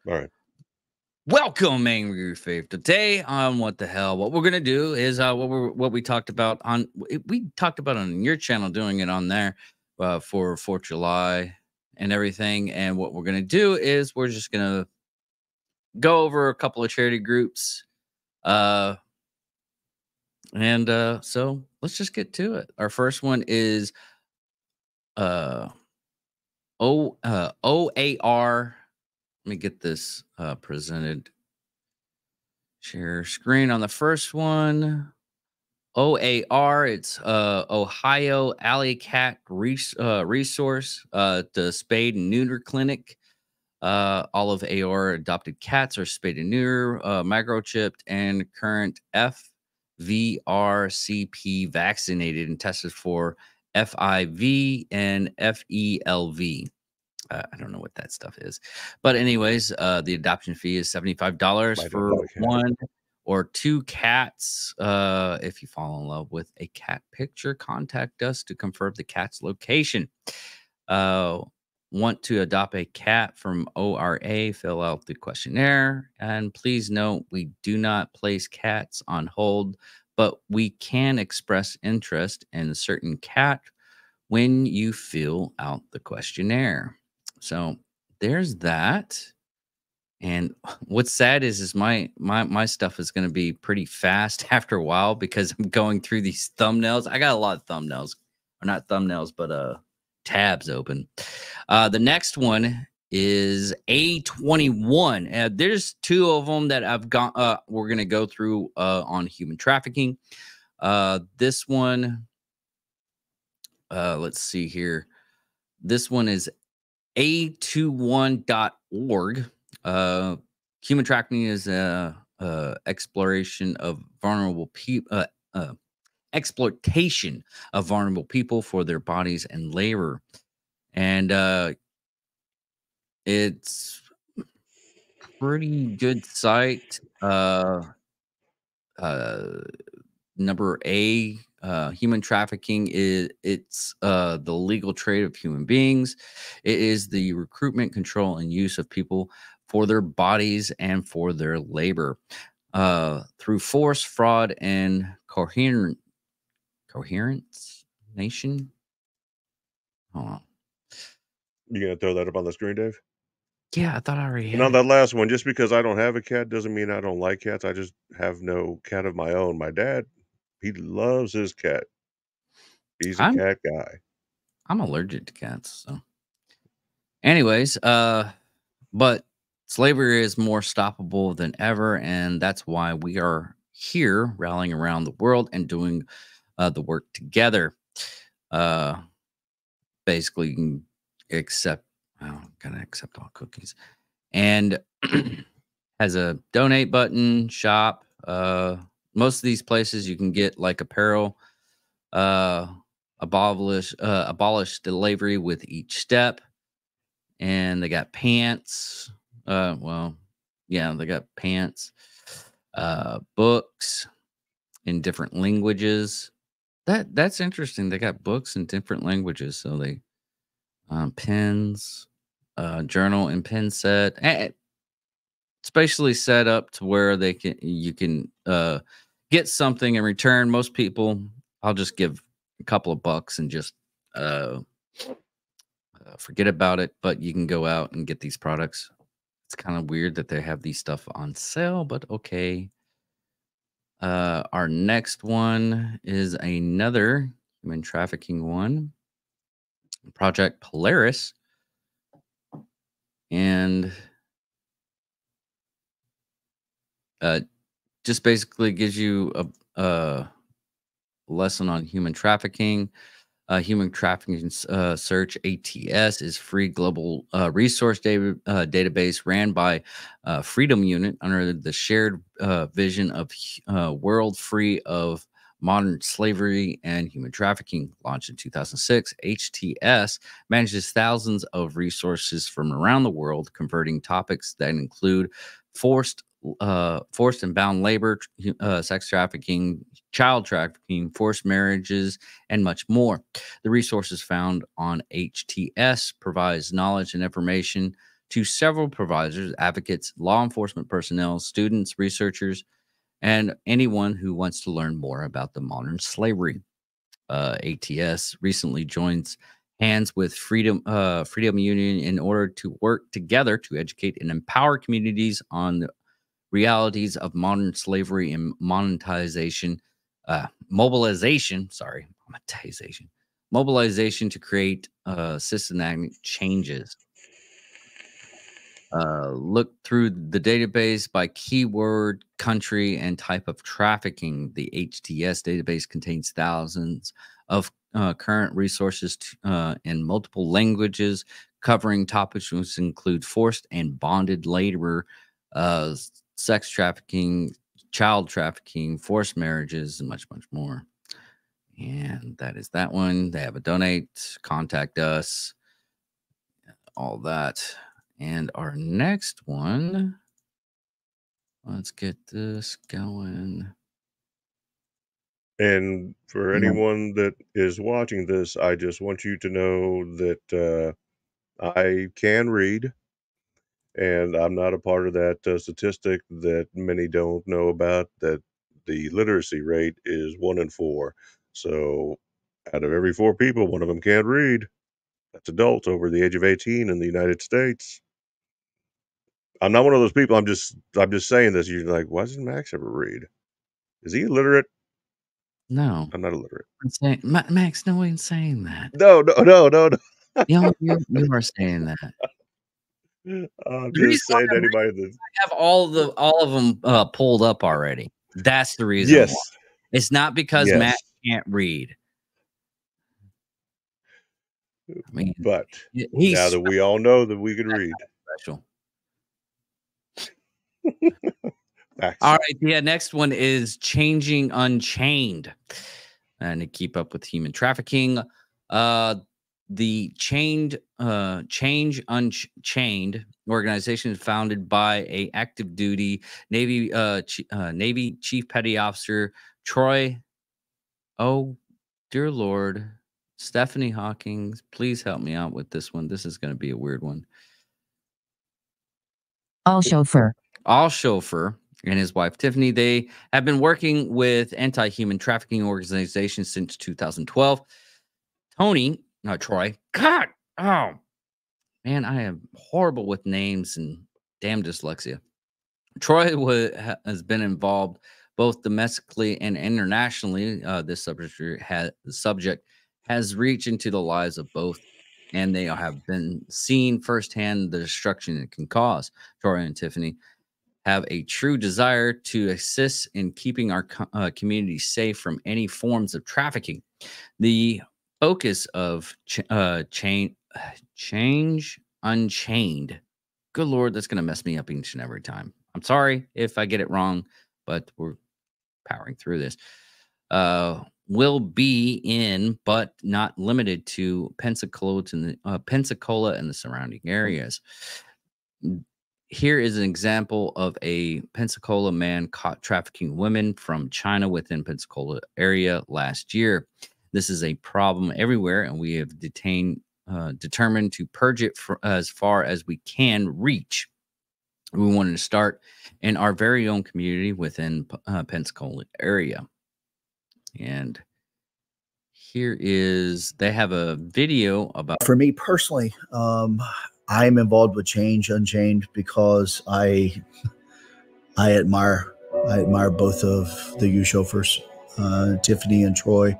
All right. Welcome, Angry Faith. Today on What the Hell, what we're gonna do is what we talked about on we talked about on your channel, doing it on there for 4th of July and everything. And what we're gonna do is we're just gonna go over a couple of charity groups, uh, so let's just get to it. Our first one is uh OAR. Let me get this presented. Share screen on the first one. OAR, it's Ohio Alley Cat Resource, the spade and neuter clinic. All of AR adopted cats are spayed and neuter, microchipped, and current FVRCP vaccinated and tested for FIV and FELV. I don't know what that stuff is. But anyways, the adoption fee is $75 I don't for have a cat. one or two cats. If you fall in love with a cat picture, contact us to confirm the cat's location. Uh, want to adopt a cat from ORA, fill out the questionnaire. And please note, we do not place cats on hold, but we can express interest in a certain cat when you fill out the questionnaire. So there's that. And what's sad is my stuff is going to be pretty fast after a while because I'm going through these thumbnails. I got a lot of thumbnails, or not thumbnails, but tabs open. The next one is A21. There's two of them that I've got. We're going to go through on human trafficking. This one, let's see here. This one is A21.org. Human trafficking is exploration of vulnerable people, exploitation of vulnerable people for their bodies and labor. And it's pretty good site. Number A, human trafficking it's the legal trade of human beings. It is the recruitment, control, and use of people for their bodies and for their labor through force, fraud, and coherence nation. Hold on. You gonna throw that up on the screen, Dave? Yeah, I thought I already And on had that it. last one, just because I don't have a cat doesn't mean I don't like cats. I just have no cat of my own. My dad, he loves his cat. He's a I'm cat guy. I'm allergic to cats. So, anyways, but slavery is more stoppable than ever, and that's why we are here rallying around the world and doing the work together. Uh, basically, you can accept. Oh, gotta accept all cookies, and has a donate button, shop. Most of these places you can get like apparel. Uh, abolish slavery with each step, and they got pants. Well, yeah, they got pants, books in different languages. That's interesting. They got books in different languages, so they pens, journal and pen set, especially set up to where you can get something in return. Most people, I'll just give a couple of bucks and just forget about it. But you can go out and get these products. It's kind of weird that they have these stuff on sale, but okay. Our next one is another human trafficking one, Project Polaris, and just basically gives you a lesson on human trafficking. Human trafficking search ATS is free global resource database ran by Freedom Unit under the shared vision of world free of modern slavery and human trafficking. Launched in 2006, HTS manages thousands of resources from around the world, converting topics that include forced forced and bound labor, sex trafficking, child trafficking, forced marriages, and much more. The resources found on HTS provides knowledge and information to several providers, advocates, law enforcement personnel, students, researchers, and anyone who wants to learn more about the modern slavery. ATS recently joins hands with Freedom Union in order to work together to educate and empower communities on the realities of modern slavery and mobilization to create systematic changes. Look through the database by keyword, country, and type of trafficking. The HTS database contains thousands of current resources in multiple languages, covering topics which include forced and bonded labor, sex trafficking, child trafficking, forced marriages, and much, much more. And that is that one. They have a donate, contact us, all that. And our next one, let's get this going. And for Yeah. anyone that is watching this, I just want you to know that I can read, and I'm not a part of that statistic that many don't know about, that the literacy rate is 1 in 4. So out of every 4 people, one of them can't read. That's adults over the age of 18 in the United States. I'm not one of those people. I'm just saying this. You're like, why doesn't Max ever read? Is he illiterate? No, I'm not illiterate. I'm saying, Max, no one's saying that. No, no, no, no, no. You know, you are saying that. I'm The just reason why saying I'm anybody that have all of them pulled up already. That's the reason why. yes, It's not because Matt yes, can't read. I mean, but now he's that we all know that we can read, special. All Max. right, yeah, next one is Changing Unchained. And to keep up with human trafficking, the Change Unchained organization is founded by a active duty Navy Chief Petty Officer Troy. Oh, dear Lord, Stephanie Hawkins, please help me out with this one. This is going to be a weird one. All chauffeur. All chauffeur and his wife Tiffany, they have been working with anti-human trafficking organizations since 2012. Tony, not Troy. God, oh man, I am horrible with names and damn dyslexia. Troy has been involved both domestically and internationally. This subject has reached into the lives of both, and they have been seeing firsthand the destruction it can cause. Troy and Tiffany have a true desire to assist in keeping our community safe from any forms of trafficking. The focus of Change Unchained. Good Lord, that's going to mess me up each and every time. I'm sorry if I get it wrong, but we're powering through this. Will be in, but not limited to Pensacola and the surrounding areas. Here is an example of a Pensacola man caught trafficking women from China within Pensacola area last year. This is a problem everywhere, and we have determined to purge it as far as we can reach. We wanted to start in our very own community within Pensacola area. And they have a video about. For me personally, I'm involved with Change Unchained because I admire both of the U chauffeurs, Tiffany and Troy.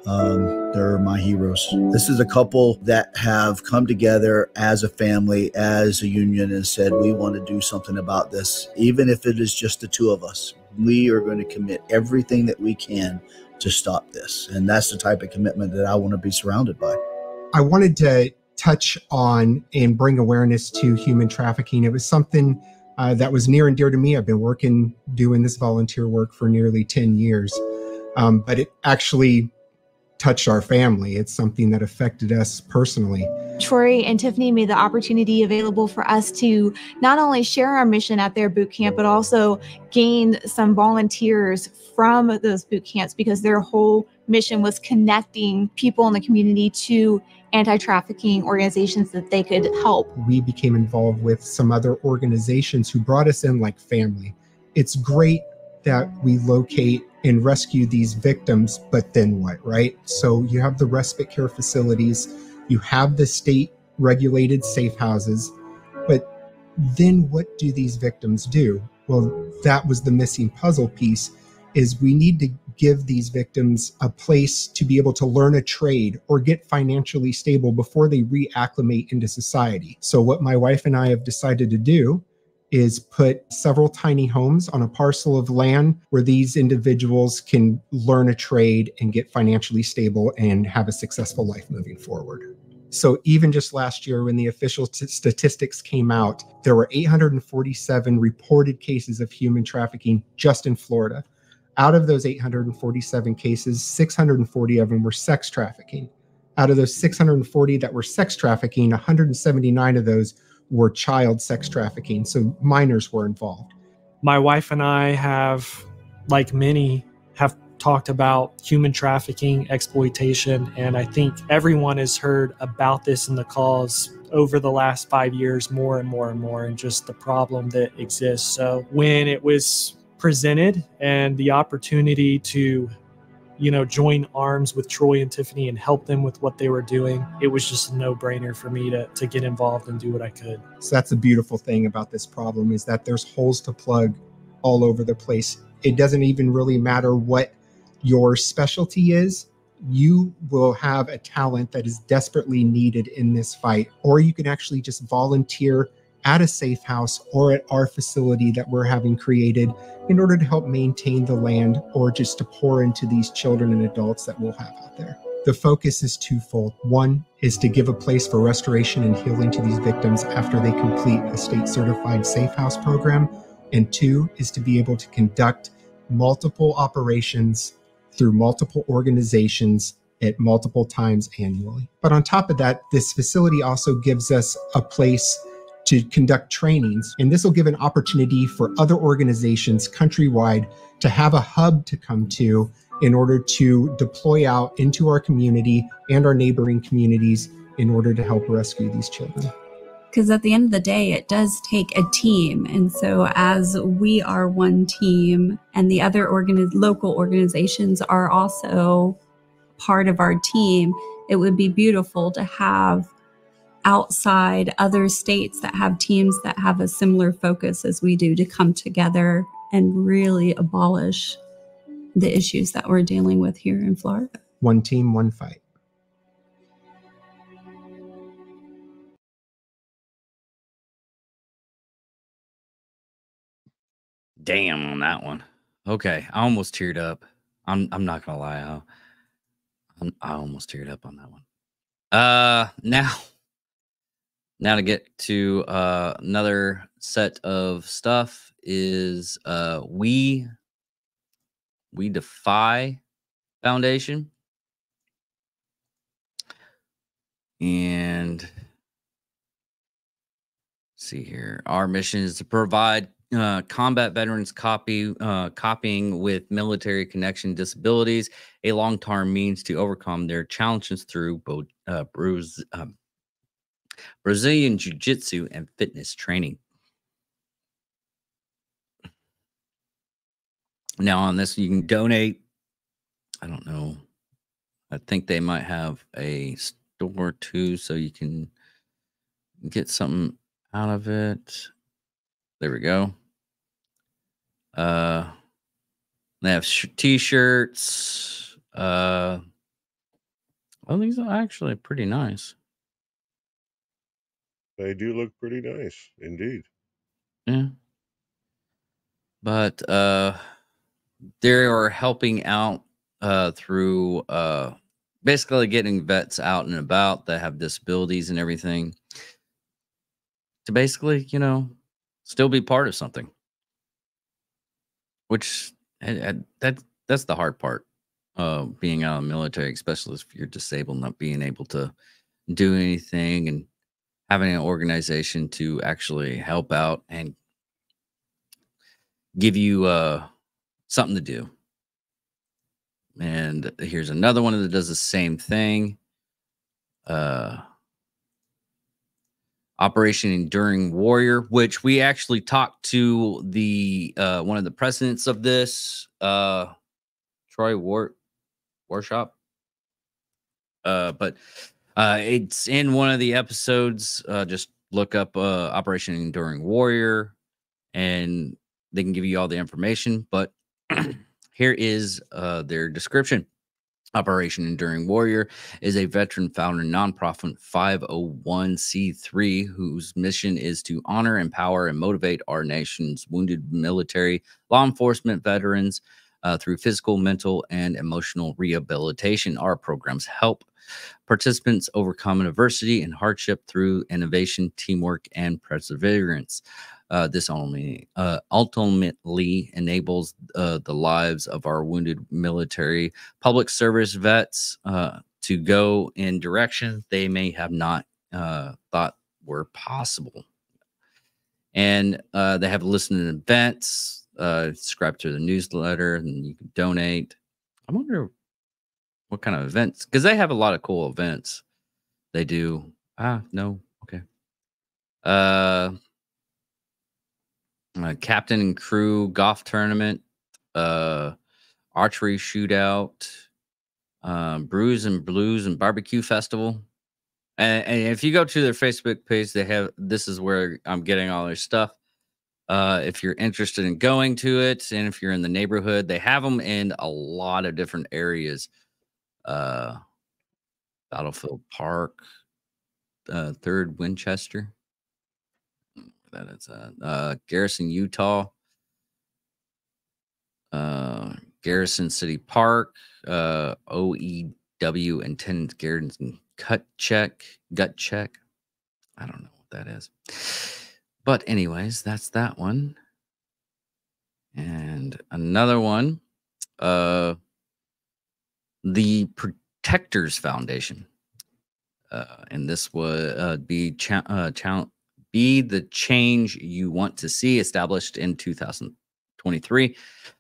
They're my heroes. This is a couple that have come together as a family, as a union, and said, we want to do something about this. Even if it is just the two of us, we are going to commit everything that we can to stop this. And that's the type of commitment that I want to be surrounded by. I wanted to touch on and bring awareness to human trafficking. It was something that was near and dear to me. I've been doing this volunteer work for nearly 10 years, but it actually touched our family. It's something that affected us personally. Troy and Tiffany made the opportunity available for us to not only share our mission at their boot camp, but also gain some volunteers from those boot camps, because their whole mission was connecting people in the community to anti-trafficking organizations that they could help. We became involved with some other organizations who brought us in like family. It's great that we locate and rescue these victims, but then what, right? So you have the respite care facilities, you have the state regulated safe houses, but then what do these victims do? Well, that was the missing puzzle piece, is we need to give these victims a place to be able to learn a trade or get financially stable before they reacclimate into society. So what my wife and I have decided to do is put several tiny homes on a parcel of land where these individuals can learn a trade and get financially stable and have a successful life moving forward. So even just last year, when the official statistics came out, there were 847 reported cases of human trafficking just in Florida. Out of those 847 cases, 640 of them were sex trafficking. Out of those 640 that were sex trafficking, 179 of those were child sex trafficking. So minors were involved. My wife and I have, like many, have talked about human trafficking, exploitation, and I think everyone has heard about this in the calls over the last 5 years more and more and more, and just the problem that exists. So when it was presented and the opportunity to, join arms with Troy and Tiffany and help them with what they were doing, it was just a no-brainer for me to get involved and do what I could. So that's the beautiful thing about this problem, is that there's holes to plug all over the place. It doesn't even really matter what your specialty is. You will have a talent that is desperately needed in this fight, or you can actually just volunteer at a safe house or at our facility that we're having created in order to help maintain the land, or just to pour into these children and adults that we'll have out there. The focus is twofold. One is to give a place for restoration and healing to these victims after they complete a state-certified safe house program. And two is to be able to conduct multiple operations through multiple organizations at multiple times annually. But on top of that, this facility also gives us a place to conduct trainings, and this will give an opportunity for other organizations countrywide to have a hub to come to in order to deploy out into our community and our neighboring communities in order to help rescue these children. Because at the end of the day, it does take a team. And so as we are one team and the other local organizations are also part of our team, it would be beautiful to have outside other states that have teams that have a similar focus as we do to come together and really abolish the issues that we're dealing with here in Florida. One team, one fight. Damn on that one. Okay, I almost teared up. I'm not gonna lie, I almost teared up on that one. Now to get to another set of stuff is We Defy Foundation. And see here. Our mission is to provide combat veterans copying with military connection disabilities a long-term means to overcome their challenges through Brazilian jiu-jitsu and fitness training. Now on this, you can donate. I don't know. I think they might have a store too, so you can get something out of it. There we go. They have t-shirts. Oh, these are actually pretty nice. They do look pretty nice, indeed. Yeah. But they are helping out through basically getting vets out and about that have disabilities and everything to basically, still be part of something. Which that's the hard part of being out of the military, especially if you're disabled, not being able to do anything and having an organization to actually help out and give you something to do. And here's another one that does the same thing. uh, Operation Enduring Warrior, which we actually talked to the one of the presidents of this, Troy Warshop. But it's in one of the episodes. Just look up Operation Enduring Warrior, and they can give you all the information. But here is their description. Operation Enduring Warrior is a veteran founded nonprofit 501c3 whose mission is to honor, empower, and motivate our nation's wounded military, law enforcement veterans through physical, mental, and emotional rehabilitation. Our programs help participants overcome adversity and hardship through innovation, teamwork, and perseverance. This ultimately enables the lives of our wounded military public service vets to go in directions they may have not thought were possible. And they have listening events, subscribe to the newsletter, and you can donate. I wonder what kind of events, because they have a lot of cool events. They do. No. Okay. Captain and crew golf tournament, archery shootout, brews and blues and barbecue festival. And if you go to their Facebook page, they have, this is where I'm getting all their stuff. If you're interested in going to it, and if you're in the neighborhood, they have them in a lot of different areas. Battlefield Park, 3rd Winchester. That is Garrison, Utah. Garrison City Park, OEW and Garrison gut check. I don't know what that is. But anyways, that's that one. And another one, the Protectors Foundation. And this would be the change you want to see, established in 2023.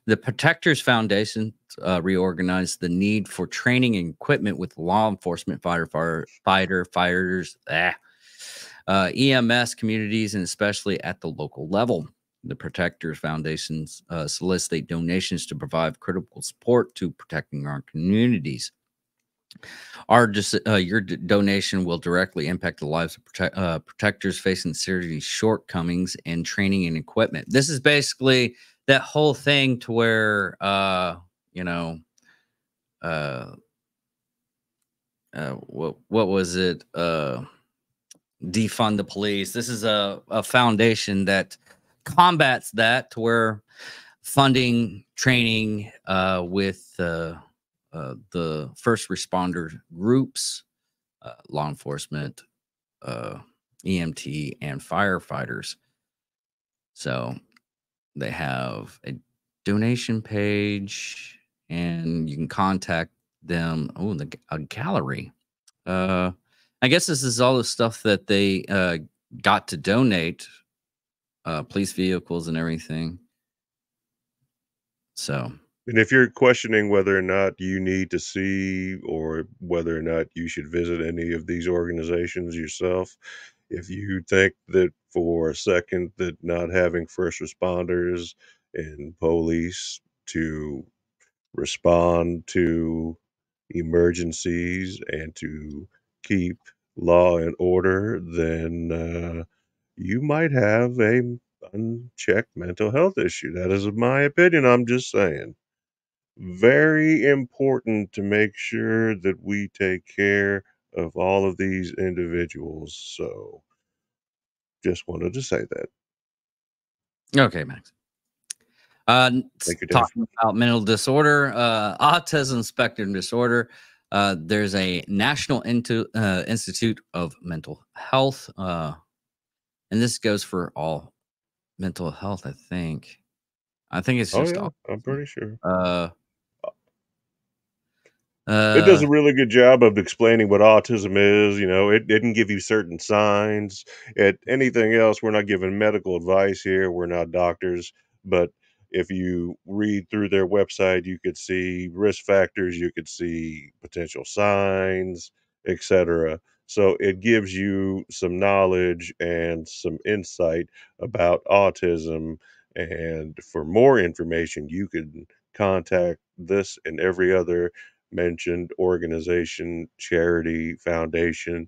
The Protectors Foundation reorganized the need for training and equipment with law enforcement, firefighters, EMS communities, and especially at the local level. The Protectors Foundations solicit donations to provide critical support to protecting our communities. Your donation will directly impact the lives of protectors facing serious shortcomings in training and equipment. This is basically that whole thing to where, what was it? Defund the police. This is a foundation that combats that, to where funding training with the first responder groups, law enforcement, EMT, and firefighters. So they have a donation page, and you can contact them. Oh, a gallery. I guess this is all the stuff that they got to donate, police vehicles and everything. So, and if you're questioning whether or not you need to see or whether or not you should visit any of these organizations yourself, if you think that for a second that not having first responders and police to respond to emergencies and to keep law and order, then you might have a unchecked mental health issue. That is my opinion. I'm just saying. Very important to make sure that we take care of all of these individuals. So just wanted to say that. okay, Max. Thank you, Dave. Talking about mental disorder, autism spectrum disorder. There's a National Institute of Mental Health, and this goes for all mental health. I think it's Oh just yeah, autism. I'm pretty sure. It does a Uh, really good job of explaining what autism is. You know, it didn't give you certain signs. Anything else, we're not giving medical advice here. We're not doctors. But if you read through their website, you could see risk factors, you could see potential signs, etc. So it gives you some knowledge and some insight about autism. And for more information, you can contact this and every other mentioned organization, charity, foundation.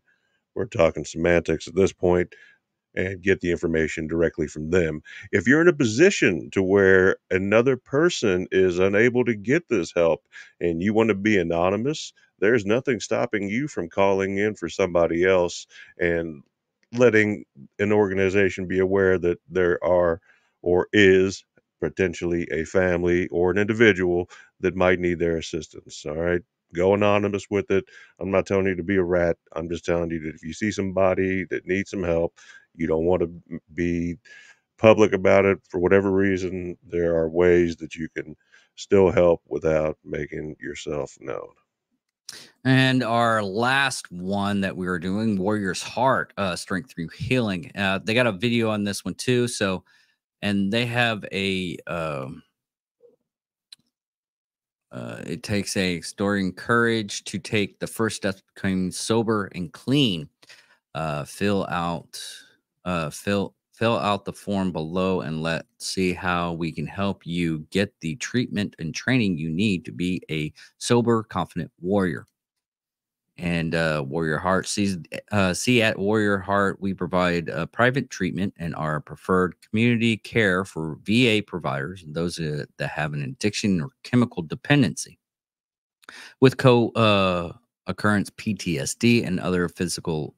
We're talking semantics at this point, and get the information directly from them. If you're in a position to where another person is unable to get this help and you want to be anonymous, there's nothing stopping you from calling in for somebody else and letting an organization be aware that there are or is potentially a family or an individual that might need their assistance. All right. Go anonymous with it. I'm not telling you to be a rat. I'm just telling you that if you see somebody that needs some help, you don't want to be public about it for whatever reason, there are ways that you can still help without making yourself known. And our last one that we were doing, Warrior's Heart, Strength Through Healing. They got a video on this one too. So, and they have a, it takes a story and courage to take the first step to becoming sober and clean. Fill out, fill out the form below, and let's see how we can help you get the treatment and training you need to be a sober, confident warrior. And Warrior Heart see at Warrior Heart, we provide private treatment and our preferred community care for VA providers and those that have an addiction or chemical dependency with occurrence PTSD and other physical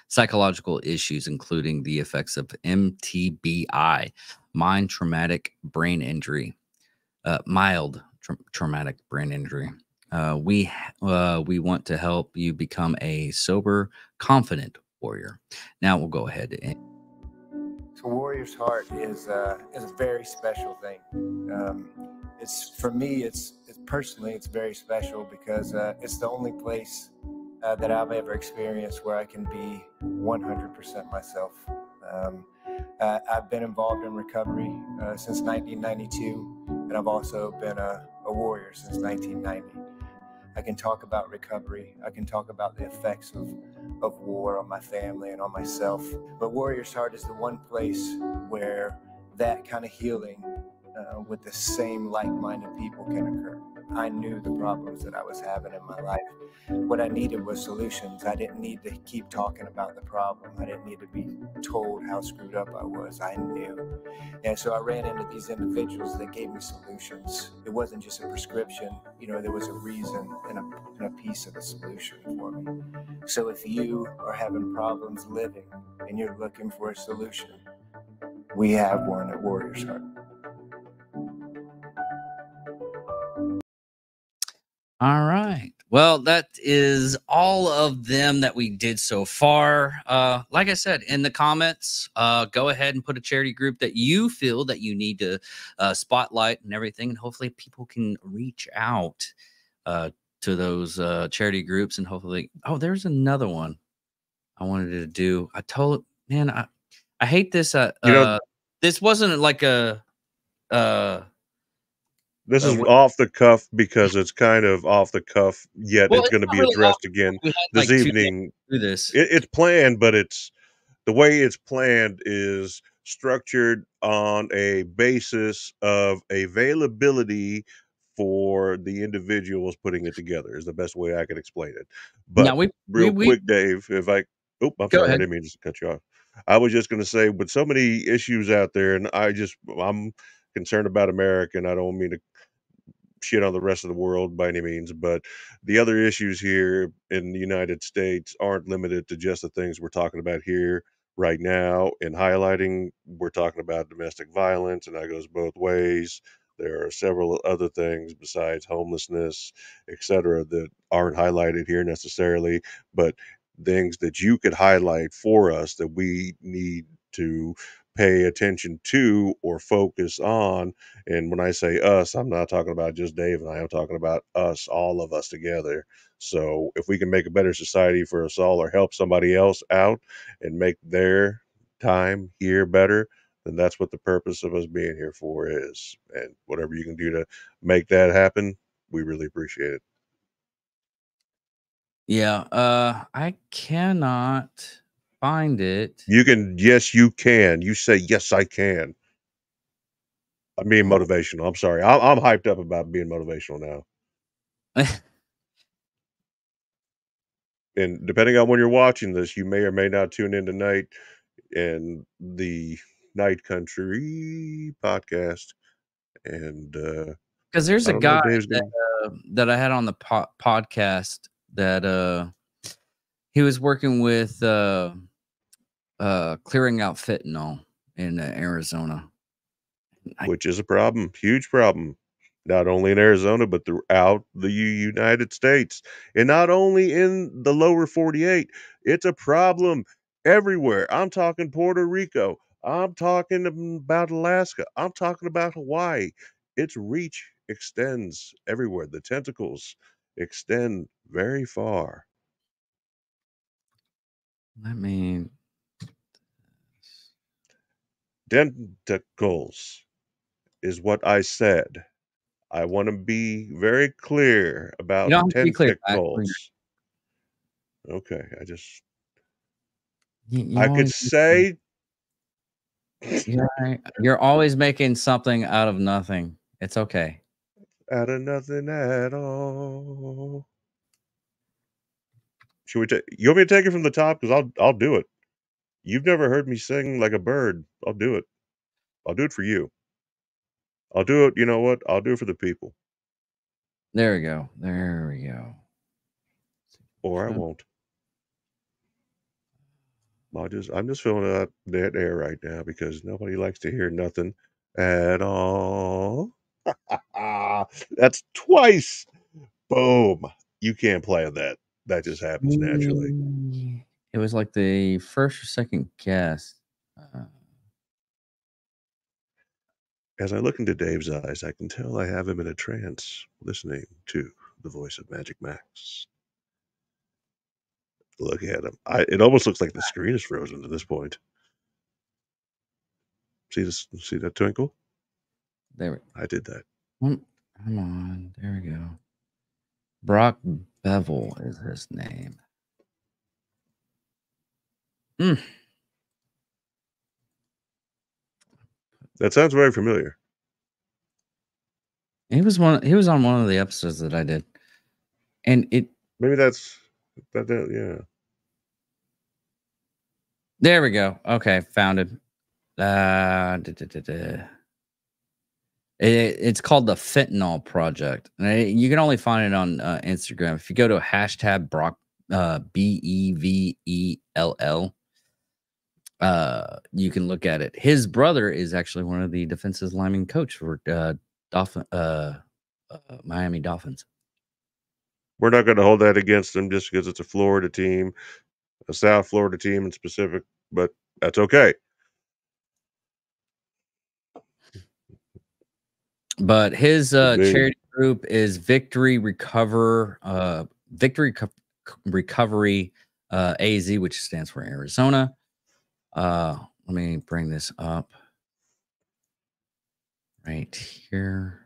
psychological issues, including the effects of MTBI, mind traumatic brain injury, mild traumatic brain injury. We want to help you become a sober, confident warrior. Now we'll go ahead and. So Warrior's Heart is a very special thing. It's for me. It's personally, it's very special because it's the only place that I've ever experienced where I can be 100% myself. I've been involved in recovery since 1992, and I've also been a warrior since 1990. I can talk about recovery. I can talk about the effects of war on my family and on myself. But Warrior's Heart is the one place where that kind of healing with the same like-minded people can occur. I knew the problems that I was having in my life. What I needed was solutions. I didn't need to keep talking about the problem. I didn't need to be told how screwed up I was. I knew. And so I ran into these individuals that gave me solutions. It wasn't just a prescription. There was a reason and a piece of the solution for me. So if you are having problems living and you're looking for a solution, we have one at Warrior's Heart. All right. Well, that is all of them that we did so far. Like I said, in the comments, go ahead and put a charity group that you feel that you need to spotlight and everything. And hopefully people can reach out to those charity groups and hopefully, oh, there's another one I wanted to do. I hate this. This wasn't like a, this is off the cuff because it's kind of off the cuff, yet well, it's going to not be really addressed again we had this like 2 days evening. to do this. It's planned, but the way it's planned is structured on a basis of availability for the individuals putting it together is the best way I can explain it. But Now we real quick, Dave, if I, I'm go sorry, I ahead. didn't mean to cut you off. I was just going to say, with so many issues out there, and I'm concerned about America, and I don't mean to shit on the rest of the world by any means, but the other issues here in the United States aren't limited to just the things we're talking about here right now and highlighting. We're talking about domestic violence, and that goes both ways. There are several other things besides homelessness, etc., that aren't highlighted here necessarily, but things that you could highlight for us that we need to pay attention to or focus on. And when I say us, I'm not talking about just Dave and I. I'm talking about us, all of us together. So if we can make a better society for us all or help somebody else out and make their time here better, then that's what the purpose of us being here for is. And whatever you can do to make that happen, we really appreciate it. Yeah, I cannot find it. You can. Yes, you can. You say, "Yes, I can." I'm being Oh. motivational. I'm sorry. I'm hyped up about being motivational now. And depending on when you're watching this, you may or may not tune in tonight in the Night Country podcast. And Because there's I a don't know. guy Dave's that, gonna. that I had on the podcast that he was working with clearing out fentanyl in Arizona. Which is a problem, huge problem, not only in Arizona, but throughout the United States. And not only in the lower 48, it's a problem everywhere. I'm talking Puerto Rico. I'm talking about Alaska. I'm talking about Hawaii. Its reach extends everywhere. The tentacles extend very far. I mean, Tentacles is what I said. I want to be very clear you about don't have to be clear. tentacles. Okay, You I could always say you're always making something out of nothing. It's okay. out of nothing at all. Should we take? You want me to take it from the top? Because I'll do it. You've never heard me sing like a bird. I'll do it. I'll do it for you. I'll do it. You know what? I'll do it for the people, There we go. There we go. or I won't. I'm just filling that dead air right now because nobody likes to hear nothing at all. That's twice. Boom. You can't plan that. That just happens naturally. It was like the first or second guess. As I look into Dave's eyes, I can tell I have him in a trance, listening to the voice of Magic Max. Look at him. It almost looks like the screen is frozen at this point. See this? See that twinkle? There I did that. Come on. There we go. Brock Bevel is his name. That sounds very familiar. He was on one of the episodes that I did. And maybe that's that yeah. There we go. Okay, found it. It's called the Fentanyl Project. And you can only find it on Instagram. If you go to hashtag Brock BEVELL, you can look at it. His brother is actually one of the defensive lineman coach for Miami Dolphins. We're not going to hold that against them just because it's a Florida team, a South Florida team in specific, but that's okay. But his charity group is Victory Recovery AZ, which stands for Arizona. Let me bring this up right here.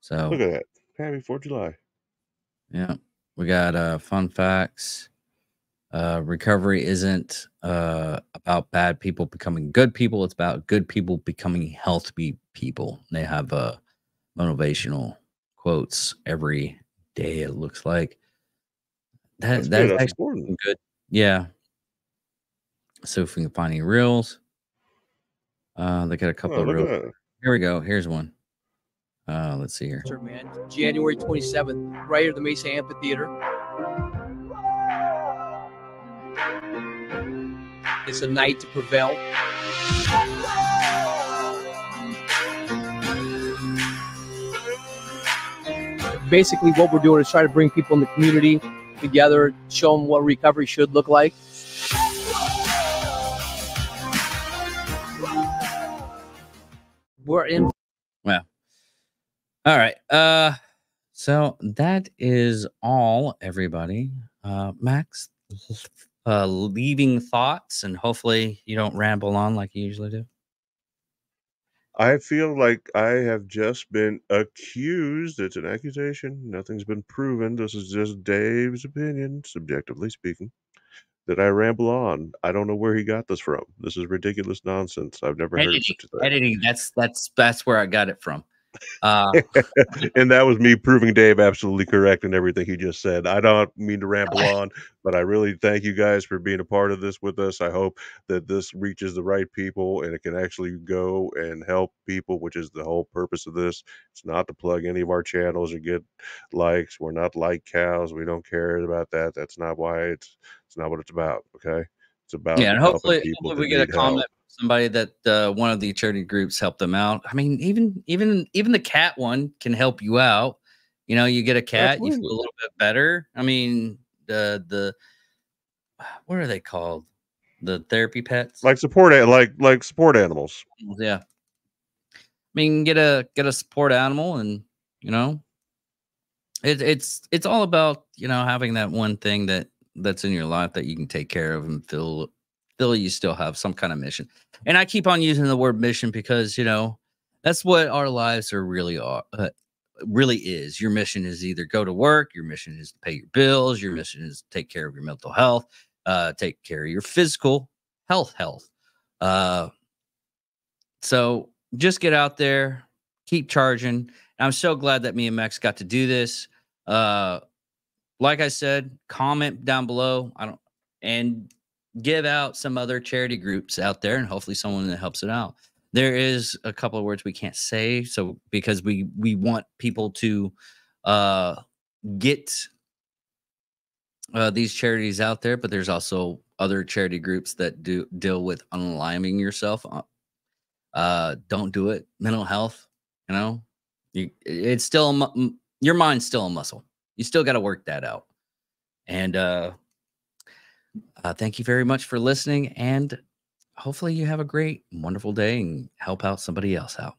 So look at that. Happy 4th of July. Yeah. We got fun facts. Recovery isn't about bad people becoming good people. It's about good people becoming healthy people. They have motivational quotes every day, it looks like. That's good. That's actually important. Good. Yeah. So if we can find any reels. They got a couple of reels. Here we go. Here's one. Let's see here. Man. January 27th, right here at the Mesa Amphitheater. It's a night to prevail. Basically, what we're doing is try to bring people in the community together, show them what recovery should look like. We're in. Well, all right. So that is all, everybody. Max, leaving thoughts, and hopefully you don't ramble on like you usually do. I feel like I have just been accused. It's an accusation. Nothing's been proven. This is just Dave's opinion, subjectively speaking, that I ramble on. I don't know where he got this from. This is ridiculous nonsense. I've never heard of Editing, such a thing. editing. That's where I got it from. Uh, And that was me proving Dave absolutely correct in everything he just said. I don't mean to ramble on, but I really thank you guys for being a part of this with us. I hope that this reaches the right people and it can actually go and help people, which is the whole purpose of this. It's not to plug any of our channels or get likes. We're not like cows. We don't care about that. That's not why it's not what it's about. Okay. It's about yeah, and helping people hopefully that we get a need help. comment from somebody that one of the charity groups helped them out. I mean, even the cat one can help you out. You know, you get a cat, you feel a Absolutely. little bit better. I mean, the what are they called? The therapy pets. Like like support animals. Yeah. I mean, get a support animal, and you know, it's all about, you know, having that one thing that's in your life that you can take care of and feel you still have some kind of mission. And I keep on using the word mission because, you know, that's what our lives are really is. Your mission is either go to work, your mission is to pay your bills, your mission is to take care of your mental health, take care of your physical health. Uh, so just get out there, keep charging. And I'm so glad that me and Max got to do this. Uh, like I said, comment down below. And give out some other charity groups out there, and hopefully someone that helps it out. There is a couple of words we can't say, so because we want people to uh, get these charities out there, but there's also other charity groups that do deal with unaliving yourself. Don't do it. Mental health, you know, it's still your mind's still a muscle. You still got to work that out. And thank you very much for listening. And hopefully you have a great, wonderful day and help out somebody else out.